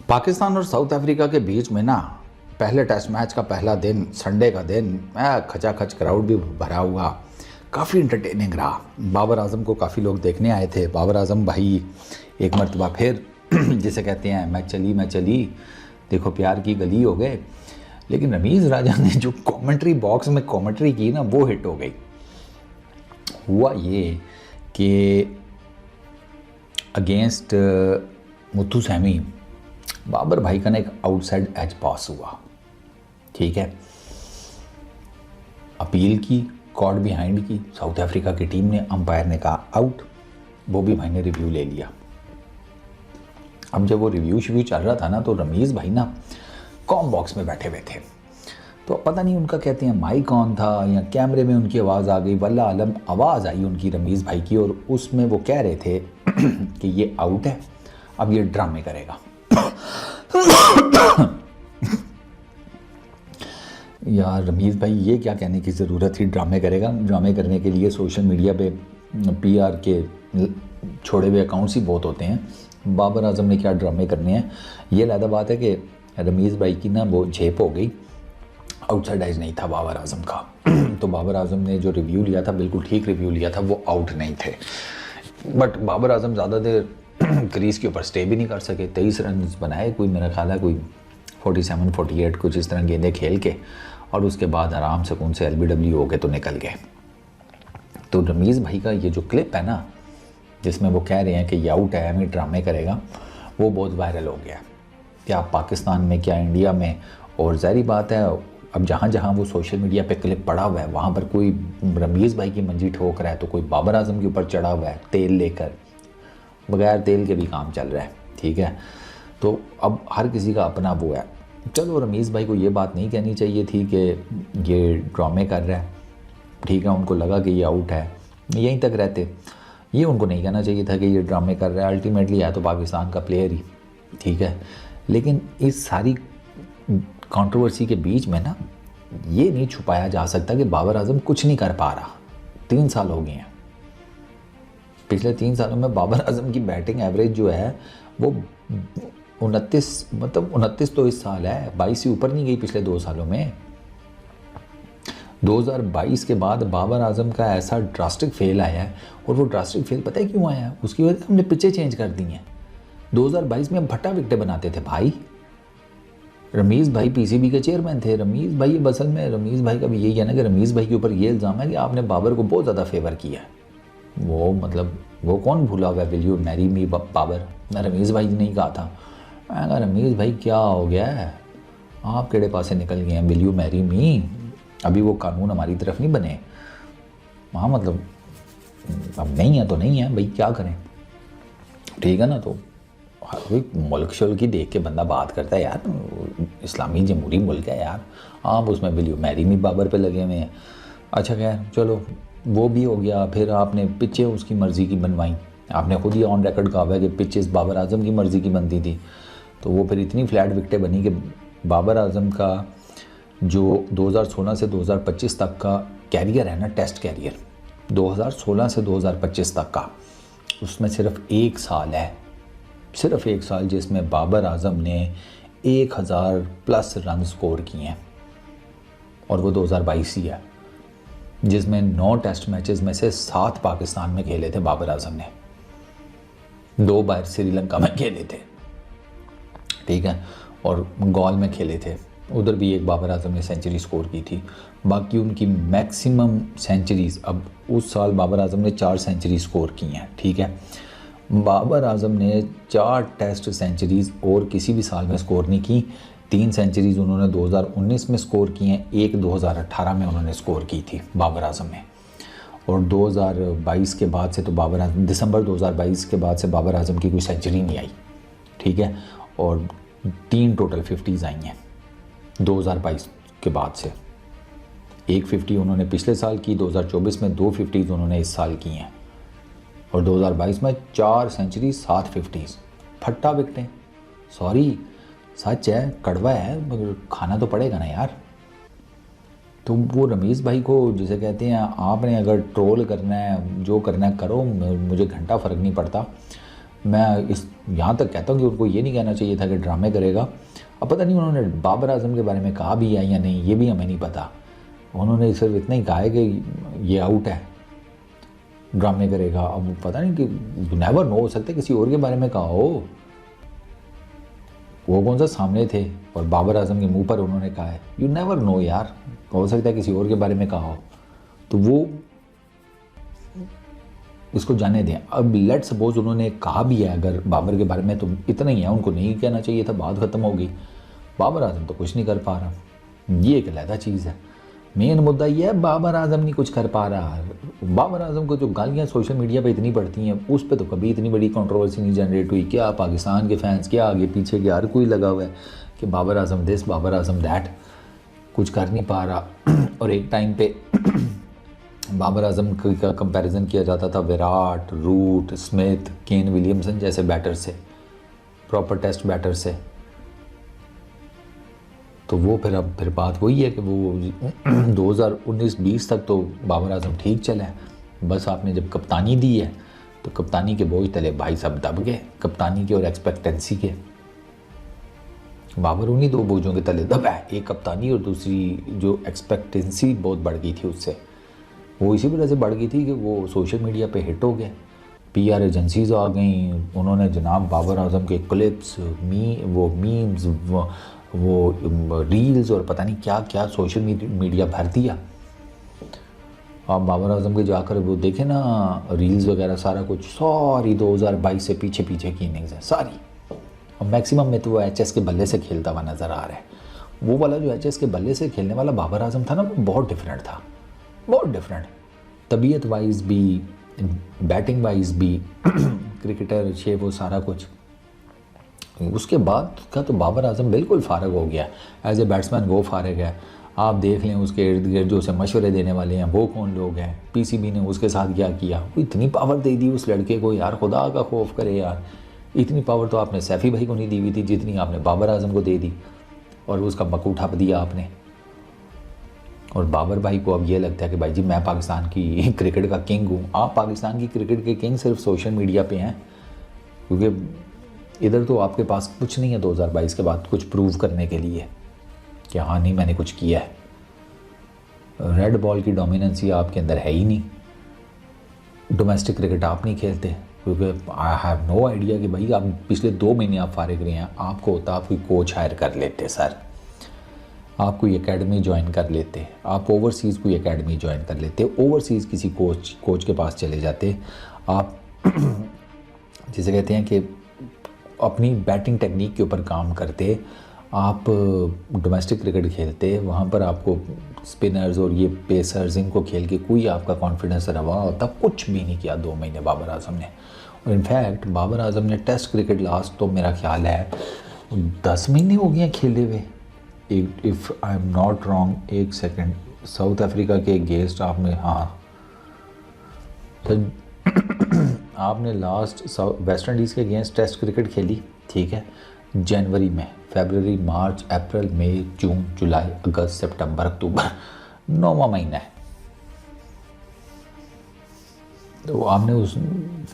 पाकिस्तान और south Africa के बीच में ना पहले टेस्ट मैच का पहला दिन संडे का दिन खचाखच क्राउड भी भरा हुआ, काफ़ी इंटरटेनिंग रहा। बाबर आजम को काफ़ी लोग देखने आए थे। बाबर आजम भाई एक मरतबा फिर जिसे कहते हैं मैं चली देखो प्यार की गली हो गए। लेकिन रमीज़ राजा ने जो कमेंट्री बॉक्स में कमेंट्री की ना वो हिट हो गई। हुआ ये कि अगेंस्ट मुथु सैमी बाबर भाई का ना एक आउटसाइड एज पास हुआ, ठीक है। अपील की, कॉर्ड बिहाइंड की, साउथ अफ्रीका की टीम ने, अंपायर ने कहा आउट। बॉबी भाई ने रिव्यू ले लिया। अब जब वो रिव्यू चल रहा था ना तो रमीज़ भाई ना कॉम बॉक्स में बैठे हुए थे। तो पता नहीं उनका कहते हैं माइक ऑन था या कैमरे में उनकी आवाज़ आ गई, वल्ला आलम आवाज़ आई उनकी रमीज़ भाई की, और उसमें वो कह रहे थे कि ये आउट है, अब ये ड्रामे करेगा। यार रमीज़ भाई ये क्या कहने की ज़रूरत थी ड्रामे करेगा। ड्रामे करने के लिए सोशल मीडिया पे पीआर के छोड़े हुए अकाउंट्स ही बहुत होते हैं। बाबर आजम ने क्या ड्रामे करने हैं। ये अलग बात है कि रमीज़ भाई की ना वो झेप हो गई, आउटसाइड एज नहीं था बाबर आजम का। तो बाबर आजम ने जो रिव्यू लिया था बिल्कुल ठीक रिव्यू लिया था, वो आउट नहीं थे। बट बाबर आजम ज़्यादा देर क्रीज के ऊपर स्टे भी नहीं कर सके। 23 रन बनाए, कोई मेरा ख्याल है कोई 47-48 कुछ इस तरह गेंदें खेल के, और उसके बाद आराम सुकून से LBW हो के तो निकल गए। तो रमीज़ भाई का ये जो क्लिप है ना जिसमें वो कह रहे हैं कि ये आउट है, हमें ड्रामे करेगा, वो बहुत वायरल हो गया। क्या पाकिस्तान में, क्या इंडिया में। और ज़ाहिर बात है अब जहाँ जहाँ वो सोशल मीडिया पे क्लिप पड़ा हुआ है वहाँ पर कोई रमीज़ भाई की मंजी ठोक रहा है तो कोई बाबर आजम के ऊपर चढ़ा हुआ है तेल लेकर। बगैर तेल के भी काम चल रहा है, ठीक है। तो अब हर किसी का अपना वो है। चलो रमीज़ भाई को ये बात नहीं कहनी चाहिए थी कि ये ड्रामे कर रहा है, ठीक है। उनको लगा कि ये आउट है, यहीं तक रहते। ये उनको नहीं कहना चाहिए था कि ये ड्रामे कर रहा है। अल्टीमेटली है तो पाकिस्तान का प्लेयर ही, ठीक है। लेकिन इस सारी कंट्रोवर्सी के बीच में ना ये नहीं छुपाया जा सकता कि बाबर आजम कुछ नहीं कर पा रहा। 3 साल हो गए हैं। पिछले 3 सालों में बाबर आजम की बैटिंग एवरेज जो है वो 29 तो इस साल है, 22 से ऊपर नहीं गई पिछले 2 सालों में। 2022 के बाद बाबर आजम का ऐसा ड्रास्टिक फेल आया है, और वो ड्रास्टिक फेल पता है क्यों आया है? उसकी वजह से हमने पिचें चेंज कर दी हैं। 2022 में हम भट्टा विकेटें बनाते थे भाई। रमीज़ भाई PCB के चेयरमैन थे। रमीज़ भाई असल में रमीज़ भाई का भी यही है ना कि रमीज़ भाई के ऊपर ये इल्ज़ाम है कि आपने बाबर को बहुत ज़्यादा फेवर किया है। वो मतलब वो कौन भूला हुआ है, will you marry me Babar. मैं रमीज़ भाई ने नहीं कहा था। मैं कहा रमीज़ भाई क्या हो गया है, आप केड़े पासे निकल गए हैं, विल यू मैरी मी। अभी वो कानून हमारी तरफ नहीं बने। हाँ मतलब अब नहीं है तो नहीं है भाई, क्या करें, ठीक है ना। तो हर कोई मुल्क शुल्क की देख के बंदा बात करता है यार, इस्लामी जमहूरी मुल्क है यार, आप उसमें will you marry me Babar पे लगे हुए हैं। अच्छा खैर चलो वो भी हो गया। फिर आपने पिचें उसकी मर्ज़ी की बनवाई। आपने खुद ही ऑन रिकॉर्ड कहा है कि पिचेस बाबर आजम की मर्ज़ी की बनती थी। तो वो फिर इतनी फ्लैट विकेटें बनी कि बाबर आजम का जो 2016 से 2025 तक का कैरियर है ना, टेस्ट कैरियर 2016 से 2025 तक का, उसमें सिर्फ 1 साल है, सिर्फ 1 साल जिसमें बाबर आजम ने 1000+ रन स्कोर किए हैं, और वो 2022 ही है, जिसमें 9 टेस्ट मैचेस में से 7 पाकिस्तान में खेले थे बाबर आजम ने, 2 बार श्रीलंका में खेले थे, ठीक है, और गॉल में खेले थे। उधर भी एक बाबर आजम ने सेंचुरी स्कोर की थी। बाकी उनकी मैक्सिमम सेंचुरीज़, अब उस साल बाबर आजम ने 4 सेंचुरी स्कोर की हैं, ठीक है। बाबर आजम ने 4 टेस्ट सेंचुरीज़ और किसी भी साल में स्कोर नहीं की। 3 सेंचुरीज़ उन्होंने 2019 में स्कोर की हैं, एक 2018 में उन्होंने स्कोर की थी बाबर आजम ने। और 2022 के बाद से तो बाबर आजम, दिसंबर 2022 के बाद से बाबर आजम की कोई सेंचुरी नहीं आई, ठीक है। और 3 टोटल 50s आई हैं 2022 के बाद से। 1 50 उन्होंने पिछले साल की, 2024 में 2 50s उन्होंने इस साल की हैं, और 2022 में 4 सेंचुरी 7 50s। फट्टा विकटें, सॉरी सच है, कड़वा है, मगर खाना तो पड़ेगा ना यार। तो वो रमीज़ भाई को जिसे कहते हैं, आपने अगर ट्रोल करना है, जो करना है करो, मुझे घंटा फ़र्क नहीं पड़ता। मैं इस यहाँ तक कहता हूँ कि उनको ये नहीं कहना चाहिए था कि ड्रामे करेगा। अब पता नहीं उन्होंने बाबर आजम के बारे में कहा भी है या नहीं, ये भी हमें नहीं पता। उन्होंने सिर्फ इतना ही कहा है कि ये आउट है, ड्रामे करेगा। अब पता नहीं कि नेवर नो, हो सकता है किसी और के बारे में कहा हो, वो कौन सा सामने थे और बाबर आजम के मुंह पर उन्होंने कहा है। यू नेवर नो यार, हो सकता है किसी और के बारे में कहा हो, तो वो इसको जाने दें। अब लेट सपोज उन्होंने कहा भी है अगर बाबर के बारे में, तो इतना ही है, उनको नहीं कहना चाहिए था, बात ख़त्म हो गई। बाबर आजम तो कुछ नहीं कर पा रहा, ये एक अलग चीज़ है। मेन मुद्दा ये है बाबर आजम नहीं कुछ कर पा रहा। बाबर आजम को जो गालियाँ सोशल मीडिया पे इतनी पड़ती हैं, उस पर तो कभी इतनी बड़ी कंट्रोवर्सी नहीं जनरेट हुई। क्या पाकिस्तान के फैंस, क्या आगे पीछे के हर कोई लगा हुआ है कि बाबर आजम दिस, बाबर आजम दैट, कुछ कर नहीं पा रहा। और एक टाइम पे बाबर आजम का कंपैरिजन किया जाता था Virat, Root, Smith, Kane Williamson जैसे बैटर से, प्रॉपर टेस्ट बैटर से। तो वो फिर बात वही है कि वो 2019-20 तक तो बाबर आजम ठीक चला है, बस आपने जब कप्तानी दी है तो कप्तानी के बोझ तले भाई सब दब गए, कप्तानी के और एक्सपेक्टेंसी के। बाबर उन्हीं दो बोझों के तले दबा है, एक कप्तानी और दूसरी जो एक्सपेक्टेंसी बहुत बढ़ गई थी उससे। वो इसी वजह से बढ़ गई थी कि वो सोशल मीडिया पे हिट हो गए, पीआर एजेंसीज आ गई, उन्होंने जनाब बाबर आजम के क्लिप्स, वो मीम्स, वो रील्स और पता नहीं क्या क्या सोशल मीडिया भर दिया। आप बाबर आजम के जाकर वो देखें ना, रील्स वगैरह सारा कुछ, सारी 2022 से पीछे पीछे की इनिंग्स है सारी। और मैक्सिमम में तो वो एचएस के बल्ले से खेलता हुआ नज़र आ रहा है। वो वाला जो एचएस के बल्ले से खेलने वाला बाबर आजम था ना, वो बहुत डिफरेंट था, बहुत डिफरेंट, तबीयत वाइज भी, बैटिंग वाइज भी, क्रिकेटर शे, वो सारा कुछ। उसके बाद का तो बाबर आजम बिल्कुल फारग हो गया एज ए बैट्समैन, वो फारग है। आप देख लें उसके इर्द गिर्द जो उसे मशवरे देने वाले हैं वो कौन लोग हैं। पीसीबी ने उसके साथ क्या किया, वो इतनी पावर दे दी उस लड़के को यार, खुदा का खौफ करे यार। इतनी पावर तो आपने सैफ़ी भाई को नहीं दी हुई थी जितनी आपने बाबर आजम को दे दी, और उसका मकूठा दिया आपने। और बाबर भाई को अब ये लगता है कि भाई जी मैं पाकिस्तान की क्रिकेट का किंग हूँ। आप पाकिस्तान की क्रिकेट के किंग सिर्फ सोशल मीडिया पे हैं, क्योंकि इधर तो आपके पास कुछ नहीं है 2022 के बाद कुछ प्रूव करने के लिए कि हाँ नहीं मैंने कुछ किया है। रेड बॉल की डोमिनेंसी आपके अंदर है ही नहीं। डोमेस्टिक क्रिकेट आप नहीं खेलते, क्योंकि आई हैव नो आइडिया कि भाई आप पिछले 2 महीने आप फारिग रहे हैं। आपको होता आप कोई कोच हायर कर लेते सर, आप कोई एकेडमी ज्वाइन कर लेते, आप ओवरसीज़ कोई एकेडमी ज्वाइन कर लेते, ओवरसीज़ किसी कोच के पास चले जाते, आप जिसे कहते हैं कि अपनी बैटिंग टेक्निक के ऊपर काम करते, आप डोमेस्टिक क्रिकेट खेलते, वहाँ पर आपको स्पिनर्स और ये पेसर्स इनको खेल के कोई आपका कॉन्फिडेंस रवा होता। कुछ भी नहीं किया 2 महीने बाबर आजम ने। और इनफैक्ट बाबर आजम ने टेस्ट क्रिकेट लास्ट तो मेरा ख्याल है 10 महीने हो गए हैं खेले हुए, if I am not wrong. एक सेकेंड, साउथ अफ्रीका के गेस्ट आपने, हाँ तो आपने लास्ट वेस्ट इंडीज़ के अगेंस्ट टेस्ट क्रिकेट खेली, ठीक है, जनवरी में, फरवरी, मार्च, अप्रैल, मई, जून, जुलाई, अगस्त, सितंबर, अक्टूबर, 9वां महीना है। तो आपने उस,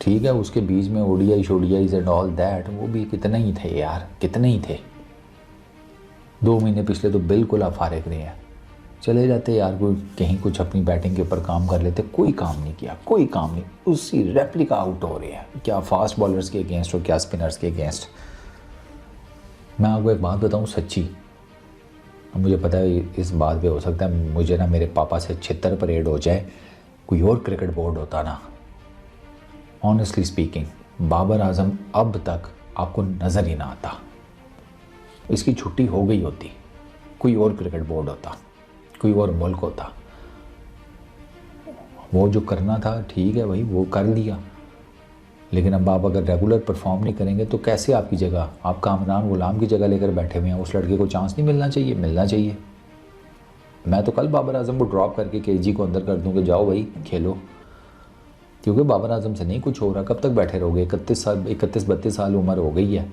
ठीक है, उसके बीच में ओडीआईज एंड ऑल दैट, वो भी कितने ही थे यार, कितने ही थे। 2 महीने पिछले तो बिल्कुल आप फारिग रहे हैं। चले जाते यार, कोई कहीं कुछ अपनी बैटिंग के ऊपर काम कर लेते, कोई काम नहीं किया, कोई काम नहीं, उसी रेप्लिका आउट हो रहे हैं, क्या फास्ट बॉलर्स के अगेंस्ट और क्या स्पिनर्स के अगेंस्ट। मैं आपको एक बात बताऊं सच्ची, मुझे पता है इस बात पे हो सकता है मुझे ना मेरे पापा से छितर परेड हो जाए, कोई और क्रिकेट बोर्ड होता ना, ऑनेस्टली स्पीकिंग बाबर आजम अब तक आपको नज़र ही ना आता। इसकी छुट्टी हो गई होती, कोई और क्रिकेट बोर्ड होता, कोई और मुल्क होता। वो जो करना था ठीक है भाई, वो कर लिया, लेकिन अब आप अगर रेगुलर परफॉर्म नहीं करेंगे तो कैसे आपकी जगह, आप कामरान गुलाम की जगह लेकर बैठे हुए हैं। उस लड़के को चांस नहीं मिलना चाहिए, मिलना चाहिए। मैं तो कल बाबर आजम को ड्रॉप करके केजी को अंदर कर दूँ कि जाओ भाई खेलो, क्योंकि बाबर आजम से नहीं कुछ हो रहा। कब तक बैठे रहोगे? 31-32 साल उम्र हो गई है,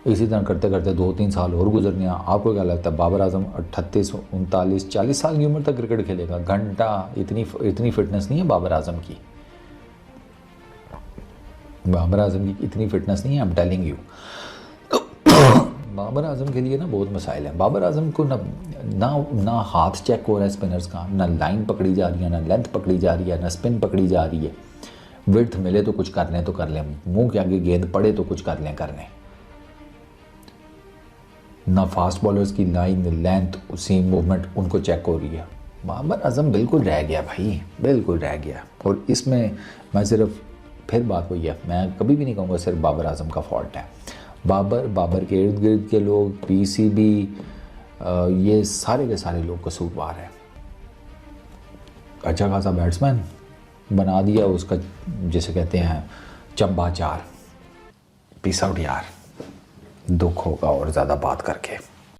इसी तरह करते करते 2-3 साल और गुजरने। आपको क्या लगता है बाबर आजम 38, 39, 40 साल की उम्र तक क्रिकेट खेलेगा? घंटा, इतनी फिटनेस नहीं है बाबर आजम की। बाबर आजम की इतनी फिटनेस नहीं है, I am telling you. Babar Azam के लिए ना बहुत मसाइल हैं। बाबर आजम को ना ना ना हाथ चेक हो रहा है स्पिनर्स का, ना लाइन पकड़ी जा रही है, ना लेंथ पकड़ी जा रही है, ना स्पिन पकड़ी जा रही है। विड्थ मिले तो कुछ कर लें तो कर लें, मुंह के आगे गेंद पड़े तो कुछ कर लें। ना फास्ट बॉलर्स की लाइन लेंथ उसी मूवमेंट उनको चेक हो रही है। बाबर आजम बिल्कुल रह गया भाई, बिल्कुल रह गया। और इसमें मैं सिर्फ फिर बात वही है, मैं कभी भी नहीं कहूँगा सिर्फ बाबर आजम का फॉल्ट है। बाबर के इर्द गिर्द के लोग, पीसीबी, ये सारे के सारे लोग कसूरवार हैं। अच्छा खासा बैट्समैन बना दिया उसका, जिसे कहते हैं चंबा चार। पीस आउट यार, दुख होगा और ज़्यादा बात करके।